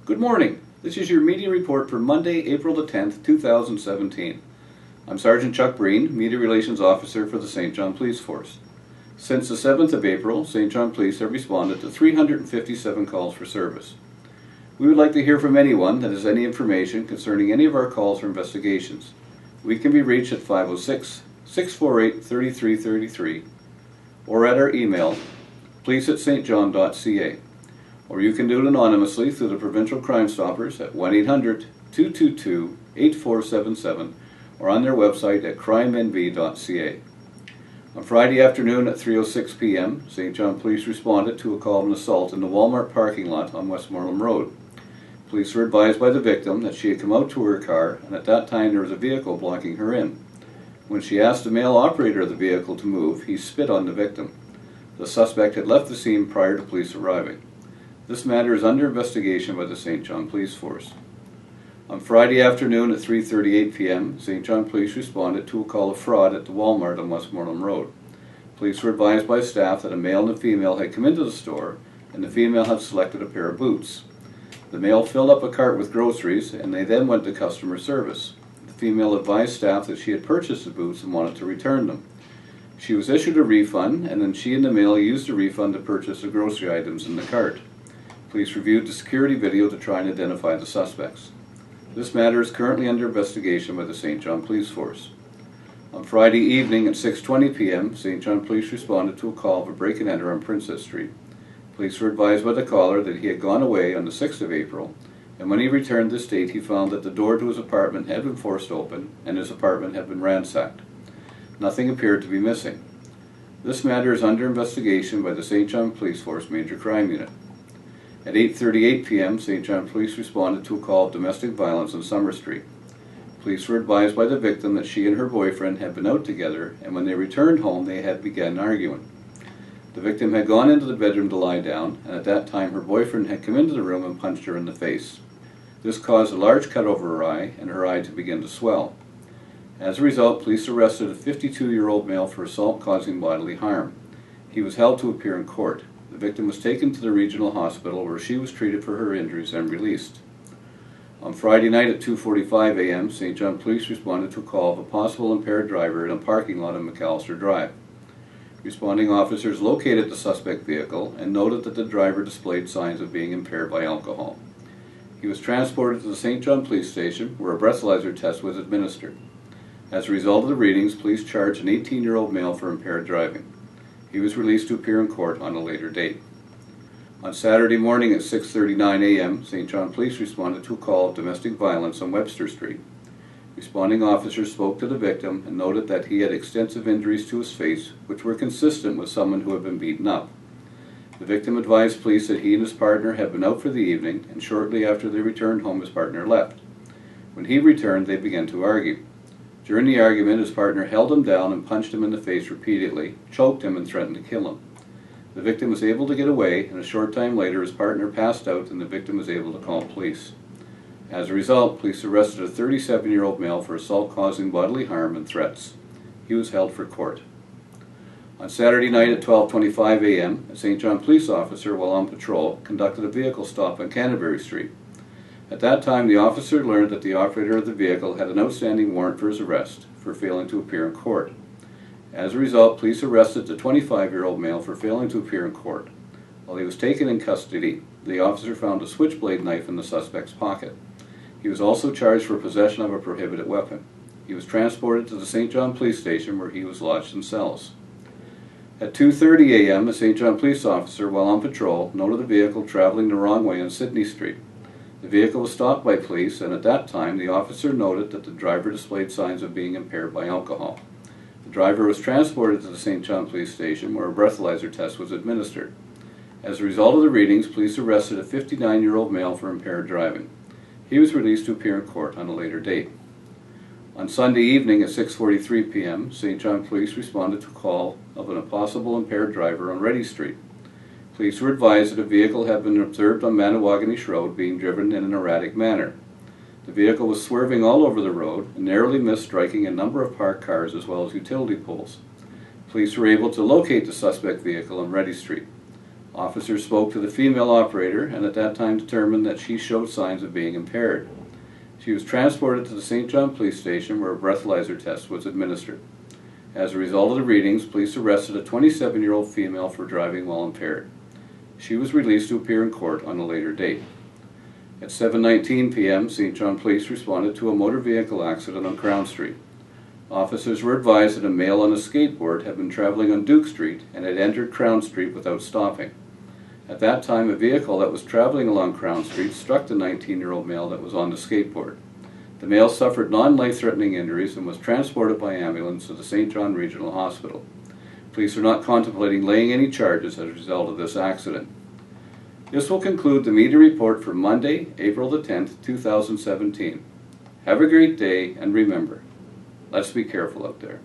Good morning. This is your media report for Monday, April the 10th, 2017. I'm Sergeant Chuck Breen, Media Relations Officer for the St. John Police Force. Since the 7th of April, St. John Police have responded to 357 calls for service. We would like to hear from anyone that has any information concerning any of our calls or investigations. We can be reached at 506-648-3333 or at our email, police@stjohn.ca. Or you can do it anonymously through the Provincial Crime Stoppers at 1-800-222-8477 or on their website at crimenv.ca. On Friday afternoon at 3:06 p.m., St. John Police responded to a call of an assault in the Walmart parking lot on Westmoreland Road. Police were advised by the victim that she had come out to her car, and at that time there was a vehicle blocking her in. When she asked the male operator of the vehicle to move, he spit on the victim. The suspect had left the scene prior to police arriving. This matter is under investigation by the St. John Police Force. On Friday afternoon at 3:38 p.m., St. John Police responded to a call of fraud at the Walmart on Westmoreland Road. Police were advised by staff that a male and a female had come into the store, and the female had selected a pair of boots. The male filled up a cart with groceries, and they then went to customer service. The female advised staff that she had purchased the boots and wanted to return them. She was issued a refund, and then she and the male used the refund to purchase the grocery items in the cart. Police reviewed the security video to try and identify the suspects. This matter is currently under investigation by the St. John Police Force. On Friday evening at 6:20 p.m., St. John Police responded to a call of a break-and-enter on Princess Street. Police were advised by the caller that he had gone away on the 6th of April, and when he returned this date, he found that the door to his apartment had been forced open and his apartment had been ransacked. Nothing appeared to be missing. This matter is under investigation by the St. John Police Force Major Crime Unit. At 8:38 p.m., St. John Police responded to a call of domestic violence on Summer Street. Police were advised by the victim that she and her boyfriend had been out together, and when they returned home, they had begun arguing. The victim had gone into the bedroom to lie down, and at that time her boyfriend had come into the room and punched her in the face. This caused a large cut over her eye, and her eye to begin to swell. As a result, police arrested a 52-year-old male for assault causing bodily harm. He was held to appear in court. The victim was taken to the regional hospital where she was treated for her injuries and released. On Friday night at 2:45 a.m., St. John Police responded to a call of a possible impaired driver in a parking lot on McAllister Drive. Responding officers located the suspect vehicle and noted that the driver displayed signs of being impaired by alcohol. He was transported to the St. John Police Station where a breathalyzer test was administered. As a result of the readings, police charged an 18-year-old male for impaired driving. He was released to appear in court on a later date. On Saturday morning at 6:39 a.m., St. John Police responded to a call of domestic violence on Webster Street. Responding officers spoke to the victim and noted that he had extensive injuries to his face, which were consistent with someone who had been beaten up. The victim advised police that he and his partner had been out for the evening, and shortly after they returned home, his partner left. When he returned, they began to argue. During the argument, his partner held him down and punched him in the face repeatedly, choked him, and threatened to kill him. The victim was able to get away, and a short time later his partner passed out and the victim was able to call police. As a result, police arrested a 37-year-old male for assault causing bodily harm and threats. He was held for court. On Saturday night at 12:25 a.m., a St. John police officer, while on patrol, conducted a vehicle stop on Canterbury Street. At that time, the officer learned that the operator of the vehicle had an outstanding warrant for his arrest for failing to appear in court. As a result, police arrested the 25-year-old male for failing to appear in court. While he was taken in custody, the officer found a switchblade knife in the suspect's pocket. He was also charged for possession of a prohibited weapon. He was transported to the St. John Police Station where he was lodged in cells. At 2:30 a.m., a St. John police officer, while on patrol, noted a vehicle traveling the wrong way on Sydney Street. The vehicle was stopped by police, and at that time the officer noted that the driver displayed signs of being impaired by alcohol. The driver was transported to the St. John Police Station where a breathalyzer test was administered. As a result of the readings, police arrested a 59-year-old male for impaired driving. He was released to appear in court on a later date. On Sunday evening at 6:43 p.m., St. John Police responded to a call of a possible impaired driver on Reddy Street. Police were advised that a vehicle had been observed on Manawaganish Road being driven in an erratic manner. The vehicle was swerving all over the road and narrowly missed striking a number of parked cars as well as utility poles. Police were able to locate the suspect vehicle on Reddy Street. Officers spoke to the female operator and at that time determined that she showed signs of being impaired. She was transported to the St. John Police Station where a breathalyzer test was administered. As a result of the readings, police arrested a 27-year-old female for driving while impaired. She was released to appear in court on a later date. At 7:19 p.m., St. John Police responded to a motor vehicle accident on Crown Street. Officers were advised that a male on a skateboard had been traveling on Duke Street and had entered Crown Street without stopping. At that time, a vehicle that was traveling along Crown Street struck the 19-year-old male that was on the skateboard. The male suffered non-life-threatening injuries and was transported by ambulance to the St. John Regional Hospital. Police are not contemplating laying any charges as a result of this accident. This will conclude the media report for Monday, April the 10th, 2017. Have a great day, and remember, let's be careful out there.